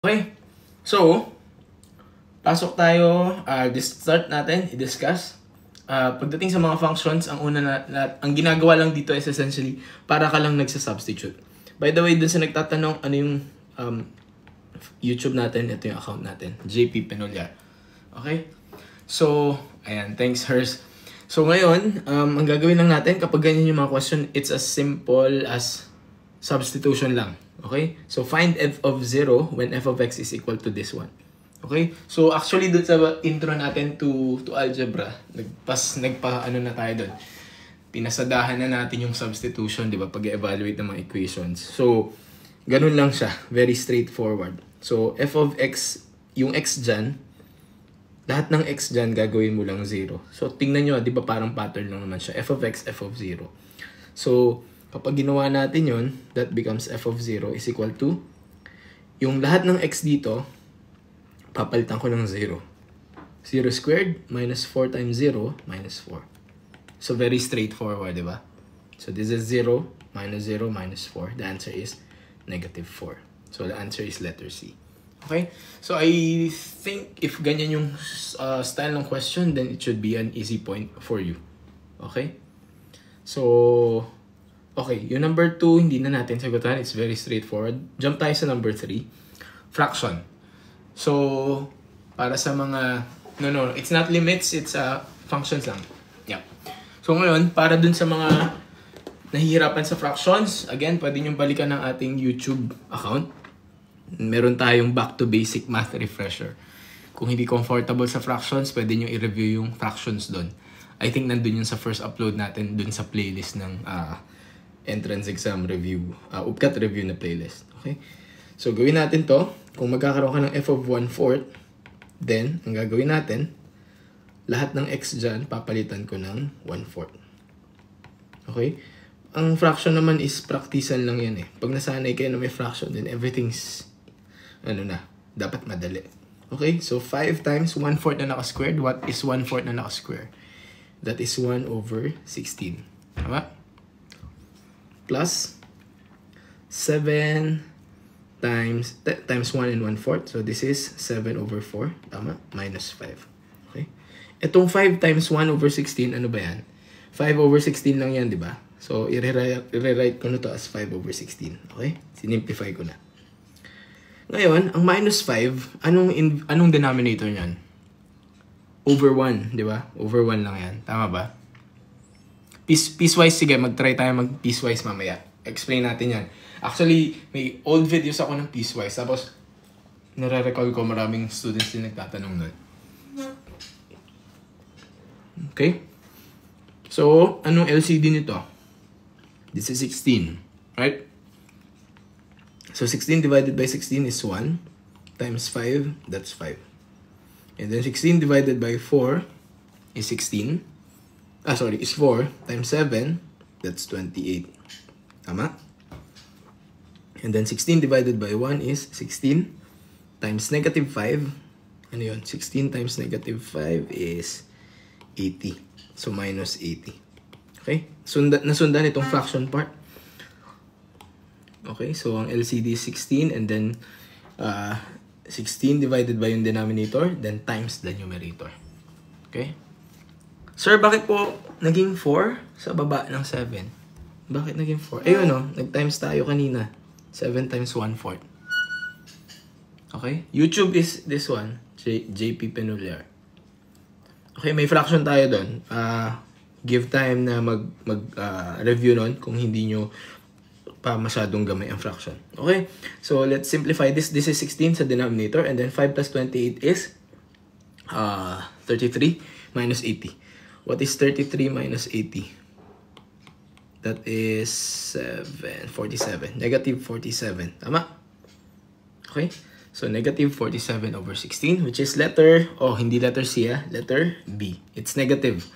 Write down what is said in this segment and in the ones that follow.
Okay, so pasok tayo, start natin, i-discuss. Pagdating sa mga functions, ang ang ginagawa lang dito is essentially para ka lang nagsa-substitute. By the way, dun sa nagtatanong ano yung YouTube natin, ito yung account natin, JP Penoliar. Okay? So, ayan, thanks Hers. So ngayon, ang gagawin lang natin kapag ganyan yung mga question, it's as simple as substitution lang. Okay? So find f of 0 when f of x is equal to this one. Okay? So actually doon sa intro natin to algebra, nagpa-ano na tayo doon. Pinasadahan na natin yung substitution, 'di ba? Pag-evaluate ng mga equations. So ganun lang siya, very straightforward. So f of x, yung x diyan, lahat ng x diyan gagawin mo lang 0. So tingnan niyo, 'di ba parang pattern lang naman siya. F of x, f of 0. So kapag ginawa natin yon, that becomes f of 0 is equal to, yung lahat ng x dito, papalitan ko ng 0. 0 squared minus 4 times 0 minus 4. So very straightforward, di ba? So this is 0 minus 0 minus 4. The answer is negative 4. So the answer is letter C. Okay? So I think if ganyan yung style ng question, then it should be an easy point for you. Okay? So okay, yung number 2, hindi na natin sagutan. It's very straightforward. Jump tayo sa number 3. Fraction. So, para sa mga... No, it's not limits. It's functions lang. Yeah. So, ngayon, para dun sa mga nahihirapan sa fractions, again, pwede nyo balikan ng ating YouTube account. Meron tayong Back to Basic Math Refresher. Kung hindi comfortable sa fractions, pwede nyo i-review yung fractions dun. I think nandun yun sa first upload natin dun sa playlist ng... entrance exam review, UPCAT review na playlist. Okay? So, gawin natin to. Kung magkakaroon ka ng f of 1/4, then, ang gagawin natin, lahat ng x dyan, papalitan ko ng 1/4. Okay? Ang fraction naman is practicean lang yan eh. Pag nasanay kayo na may fraction, then everything's, dapat madali. Okay? So, 5 times 1/4 na naka-squared. What is 1/4 na naka-square? That is 1 over 16. Tama? Plus 7 times 1 and 1/4. So this is 7 over 4. Tama? Minus 5. Okay? Itong 5 times 1 over 16, ano ba yan? 5 over 16 lang yan, di ba? So i-rewrite ko na to as 5 over 16. Okay? Sinimplify ko na. Ngayon, ang minus 5, anong denominator niyan? Over 1, di ba? Over 1 lang yan. Tama ba? Piecewise, sige, mag-try tayo mag-piecewise mamaya. Explain natin yan. Actually, may old videos ako ng piecewise. Tapos, nare-recall ko maraming students din nagtatanong nun. Okay? So, anong LCD nito? This is 16. Right? So, 16 divided by 16 is 1. Times 5, that's 5. And then 16 divided by 4 is 16. Is 4 times 7, that's 28. Tama? And then 16 divided by 1 is 16 times negative 5. Ano yun? 16 times negative 5 is 80. So, minus 80. Okay? Nasundan itong fraction part. Okay? So, ang LCD is 16 and then 16 divided by yung denominator, then times the numerator. Okay? Sir, bakit po naging 4 sa baba ng 7? Bakit naging 4? Ayun o, nag-times tayo kanina. 7 times 1/4. Okay? YouTube is this one. JP Penoliar. Okay, may fraction tayo doon. Give time na mag-review nun kung hindi nyo pa masyadong gamay ang fraction. Okay? So, let's simplify this. This is 16 sa denominator. And then 5 plus 28 is 33 minus 80. What is 33 minus 80? That is 47. Negative 47. Tama? Okay? So, negative 47 over 16, which is hindi letter C, letter B. It's negative.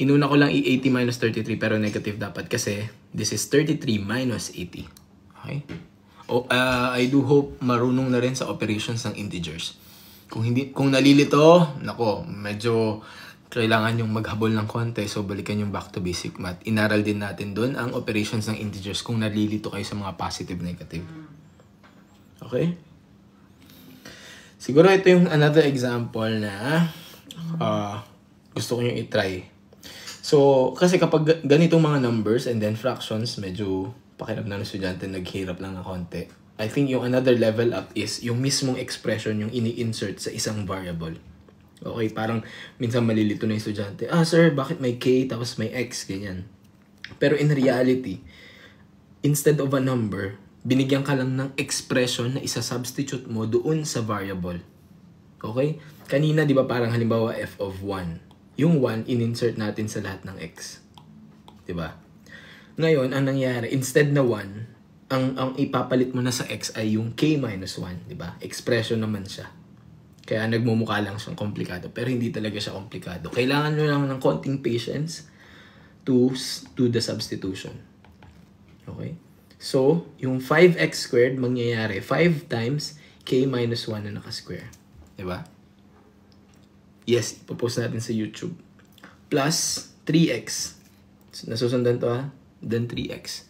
Inuna ko lang i-80 minus 33, pero negative dapat kasi this is 33 minus 80. Okay? I do hope marunong na rin sa operations ng integers. Kung nalilito, nako, medyo kailangan yung maghabol ng konti. So, balikan yung back to basic math. Inaral din natin doon ang operations ng integers kung nalilito kayo sa mga positive, negative. Okay? Siguro ito yung another example na gusto ko yung i-try. So, kasi kapag ganitong mga numbers and then fractions, medyo pakiramdam ng estudyante, naghirap lang ng konti. I think yung another level up is yung mismong expression yung ini-insert sa isang variable. Okay, parang minsan malilito na yung estudyante. Sir, bakit may k tapos may x? Ganyan. Pero in reality, instead of a number, binigyan ka lang ng expression na isa-substitute mo doon sa variable. Okay? Kanina, di ba parang halimbawa f of 1. Yung 1, in-insert natin sa lahat ng x. Di ba? Ngayon, ang nangyari, instead na 1, ang ipapalit mo na sa x ay yung k minus 1. Di ba? Expression naman siya. Kaya nagmumukha lang siyang komplikado. Pero hindi talaga siya komplikado. Kailangan nyo lang ng konting patience to do the substitution. Okay? So, yung 5x squared, mangyayari 5 times k minus 1 na naka-square. Diba? Yes, ipopost natin sa YouTube. Plus 3x. Nasusundan to Then 3x.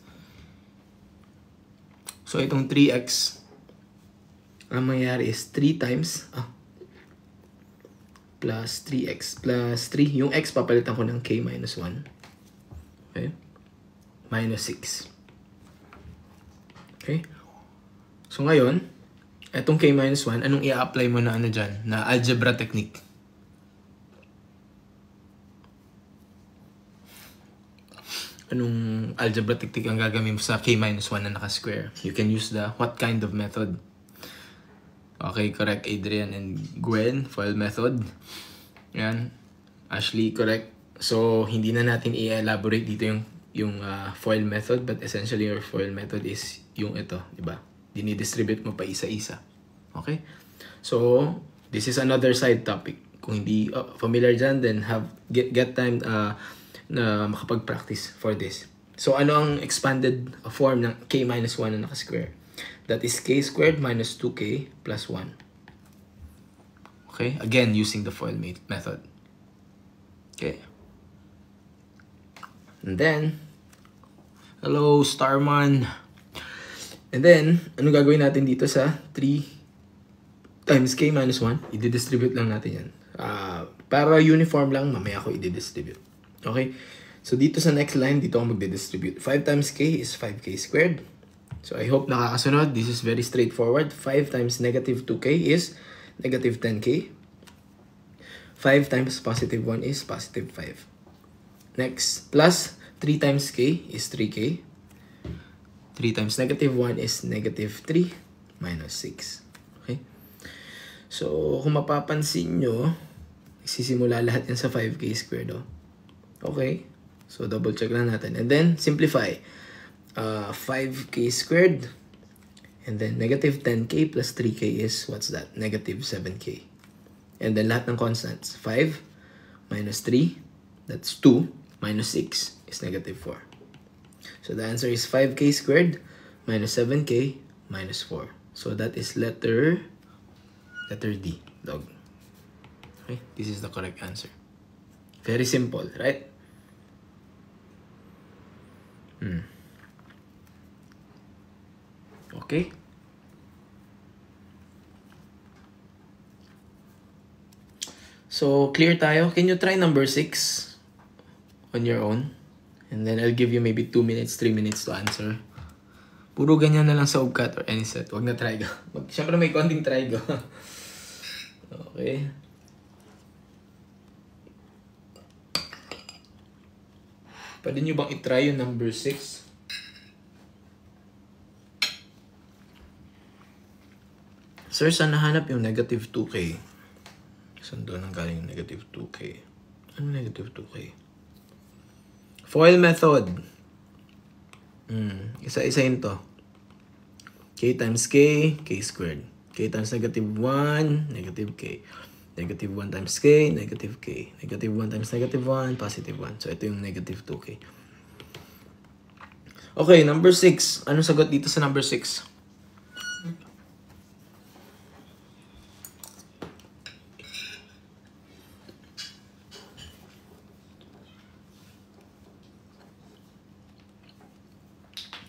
So, itong 3x, ang mangyayari is 3 times, plus 3x plus 3. Yung x, papalitan ko ng k minus 1. Okay? Minus 6. Okay? So, ngayon, itong k minus 1, anong i-apply mo na dyan? Na algebra technique. Anong algebra technique ang gagamit mo sa k minus 1 na naka-square? You can use the what kind of method? Okay, correct, Adrian and Gwen. FOIL method. Yan. Ashley, correct. So, hindi na natin i-elaborate dito yung FOIL method, but essentially your FOIL method is yung ito, di ba? Dinidistribute mo pa isa-isa. Okay? So, this is another side topic. Kung hindi familiar dyan, then get time na makapag-practice for this. So, ano ang expanded form ng k minus 1 na naka-square? That is k squared minus 2k plus 1. Okay? Again, using the FOIL method. Okay. And then, hello, Starman. And then, ano gagawin natin dito sa 3 times k minus 1? I-distribute lang natin yan. Para uniform lang, mamaya ko i-distribute. Okay? So, dito sa next line, dito ako magde-distribute. 5 times k is 5k squared. So, I hope nakakasunod. This is very straightforward. 5 times negative 2k is negative 10k. 5 times positive 1 is positive 5. Next, plus 3 times k is 3k. 3 times negative 1 is negative 3 minus 6. Okay? So, kung mapapansin nyo, isisimula lahat yan sa 5k squared. Okay? So, double check lang natin. And then, simplify. 5k squared. And then, negative 10k plus 3k is, what's that? Negative 7k. And then, lahat ng constants. 5 minus 3, that's 2, minus 6 is negative 4. So, the answer is 5k squared minus 7k minus 4. So, that is letter D, dog. Okay? This is the correct answer. Very simple, right? Okay. So, clear tayo. Can you try number 6 on your own? And then I'll give you maybe 2 minutes, 3 minutes to answer. Puro ganyan na lang sa UGCAT or any set. Huwag na try go. Siyempre may konting try go. Okay. Pwede nyo bang itry yung number 6? Sir, saan nahanap yung negative 2k? Saan doon ang galing yung negative 2k? Ano negative 2k? FOIL method. Isa-isahin to. K times k, k squared. K times negative 1, negative k. Negative 1 times k, negative k. Negative 1 times negative 1, positive 1. So, ito yung negative 2k. Okay, number 6. Anong sagot dito sa number 6?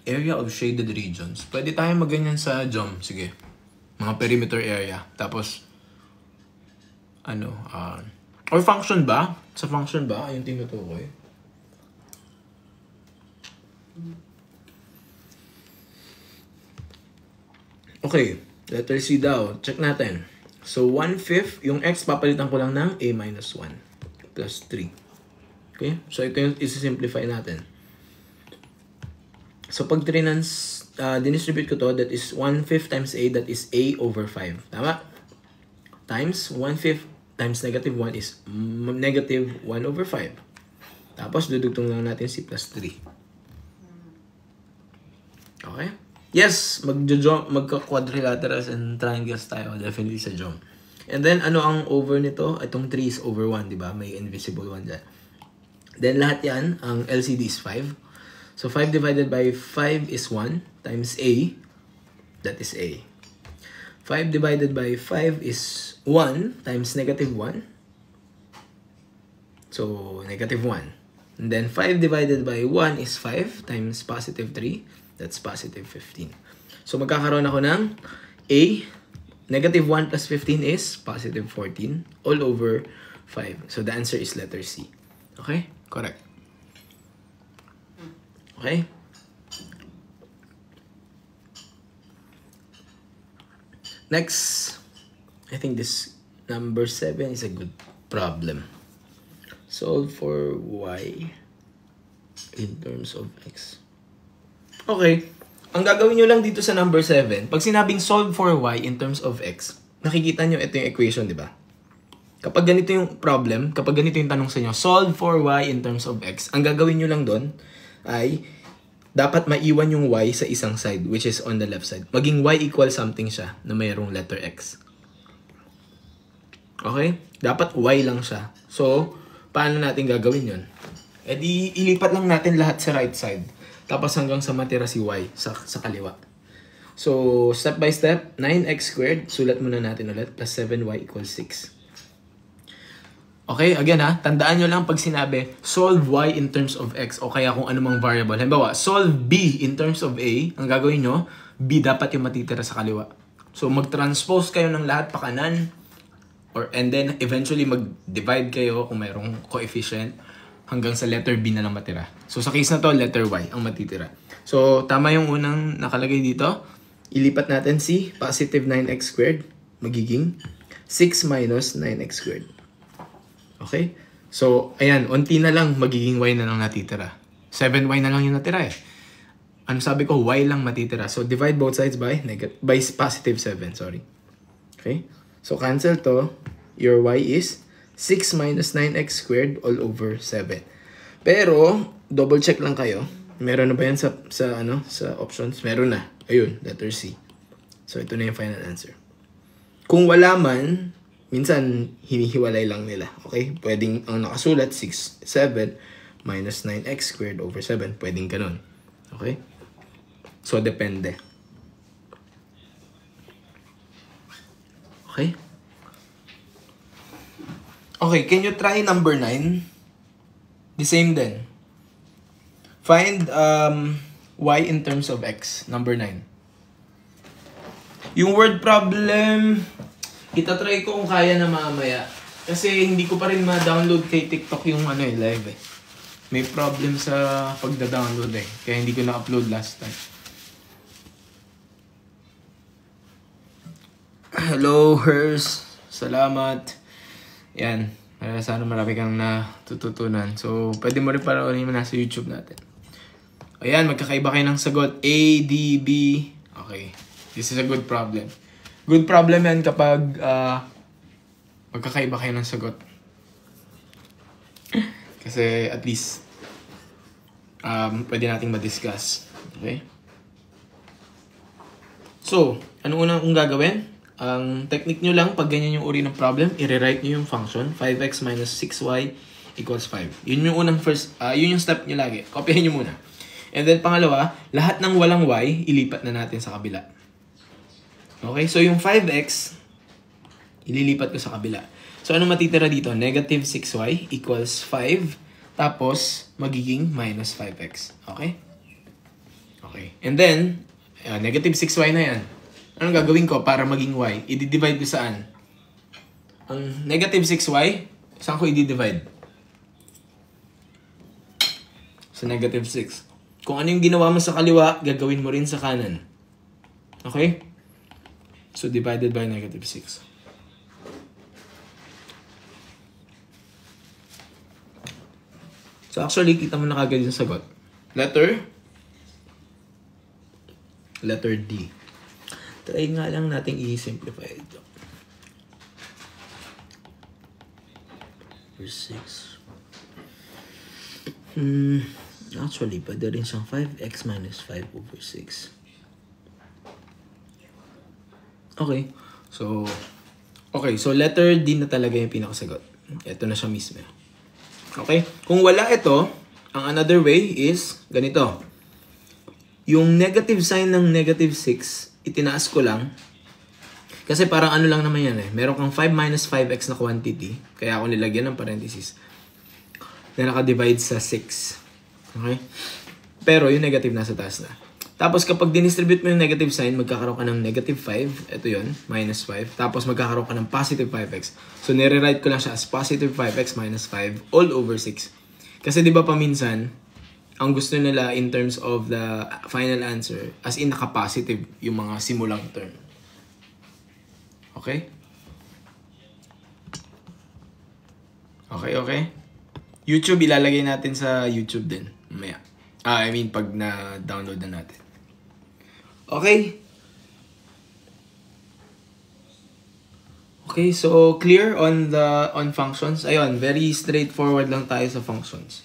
Area of shaded regions. Pwede tayo magganyan sa GEOM. Sige. Mga perimeter area. Tapos, or function ba? Sa function ba? Yung tinutukoy. Okay, letter C daw. Check natin. So, 1/5, yung x papalitan ko lang ng a minus 1 plus 3. Okay? So, ito yung isi-simplify natin. So, pag dinistribute ko to, that is 1/5 times a, that is a over 5. Tama? Times 1/5 times negative 1 is negative 1 over 5. Tapos, dudugtong lang natin si plus 3. Okay? Yes, magka-quadrilaterals and triangles tayo. Definitely sa geom. And then, ano ang over nito? Itong 3 is over 1, di ba? May invisible 1 dyan. Then, lahat yan, ang LCD is 5. So, 5 divided by 5 is 1 times a. That is a. 5 divided by 5 is 1 times negative 1. So, negative 1. And then, 5 divided by 1 is 5 times positive 3. That's positive 15. So, magkakaroon ako ng a. Negative 1 plus 15 is positive 14 all over 5. So, the answer is letter C. Okay? Correct. Okay? Next, I think this number 7 is a good problem. Solve for y in terms of x. Okay. Ang gagawin nyo lang dito sa number 7, pag sinabing solve for y in terms of x, nakikita nyo ito yung equation, di ba? Kapag ganito yung problem, kapag ganito yung tanong sa inyo, solve for y in terms of x, ang gagawin nyo lang doon ay dapat maiwan yung y sa isang side, which is on the left side. Maging y equal something siya na mayroong letter x. Okay? Dapat y lang siya. So, paano natin gagawin yun? E di, ilipat lang natin lahat sa right side. Tapos hanggang sa matira si y sa kaliwa. So, step by step, 9x squared, sulat muna natin ulit, plus 7y equals 6. Okay, again ha, tandaan nyo lang pag sinabi, solve y in terms of x o kaya kung anumang variable. Halimbawa, solve b in terms of a, ang gagawin nyo, b dapat yung matitira sa kaliwa. So, mag-transpose kayo ng lahat pa kanan, and then eventually mag-divide kayo kung mayroong coefficient hanggang sa letter b na lang matira. So, sa case na to, letter y ang matitira. So, tama yung unang nakalagay dito. Ilipat natin si positive 9x squared, magiging 6 minus 9x squared. Okay? So, ayan, unti na lang, magiging y na lang natitira. 7y na lang yung natira eh. Ano sabi ko? Y lang matitira. So, divide both sides by positive 7, sorry. Okay? So, cancel to. Your y is 6 minus 9x squared all over 7. Pero, double check lang kayo. Meron na ba yan sa options? Meron na. Ayun, letter C. So, ito na yung final answer. Kung wala man, minsan, hinihiwalay lang nila. Okay? Pwedeng, ang nakasulat, 6, 7, minus 9x squared over 7. Pwedeng ganun. Okay? So, depende. Okay? Okay, can you try number 9? The same din. Find y in terms of x. Number 9. Yung word problem, itatry ko kung kaya na mamaya. Kasi hindi ko pa rin ma-download kay TikTok yung live eh. May problem sa pagda-download eh. Kaya hindi ko na-upload last time. Hello, Hers. Salamat. Yan. Sana marami kang natututunan. So, pwede mo rin panoorin mo nasa YouTube natin. Ayan, magkakaiba kayo ng sagot. A, D, B. Okay. This is a good problem. Good problem yan kapag magkakaiba kayo ng sagot. Kasi at least pwede nating ma-discuss. Okay? So, ano unang kong gagawin? Ang technique nyo lang, pag ganyan yung uri ng problem, i-rewrite nyo yung function, 5x minus 6y equals 5. Yun yung unang yun yung step nyo lagi. Kopyahin nyo muna. And then pangalawa, lahat ng walang y, ilipat na natin sa kabila. Okay, so yung 5x, ililipat ko sa kabila. So ano matitira dito? Negative 6y equals 5, tapos magiging minus 5x. Okay? Okay. And then, negative 6y na yan. Anong gagawin ko para maging y? I-divide ko saan? Ang negative 6y, saan ko i-divide? Sa negative 6. Kung ano yung ginawa mo sa kaliwa, gagawin mo rin sa kanan. Okay? So, divided by negative 6. So, actually, kita mo na kagad yung sagot. Letter D. Try nga lang natin i-simplify ito. Verse 6. Actually, pwede rin siyang 5x minus 5 over 6. Okay. So letter D na talaga yung pinakasagot. Ito na siya mismo. Okay? Kung wala ito, ang another way is ganito. Yung negative sign ng negative 6, itinaas ko lang. Kasi parang ano lang naman yan eh. Meron kang 5 minus 5x na quantity. Kaya ako nilagyan ng parenthesis. Na naka-divide sa 6. Okay? Pero yung negative nasa taas na. Tapos kapag dinistribute mo yung negative sign, magkakaroon ka ng negative 5. Ito yun, minus 5. Tapos magkakaroon ka ng positive 5x. So nire-write ko lang siya as positive 5x minus 5 all over 6. Kasi di ba paminsan, ang gusto nila in terms of the final answer, as in naka-positive yung mga simulang term. Okay? Okay. YouTube, ilalagay natin sa YouTube din. Mamaya. Pag na-download na natin. Okay. Okay, so clear on functions. Ayun, very straightforward lang tayo sa functions.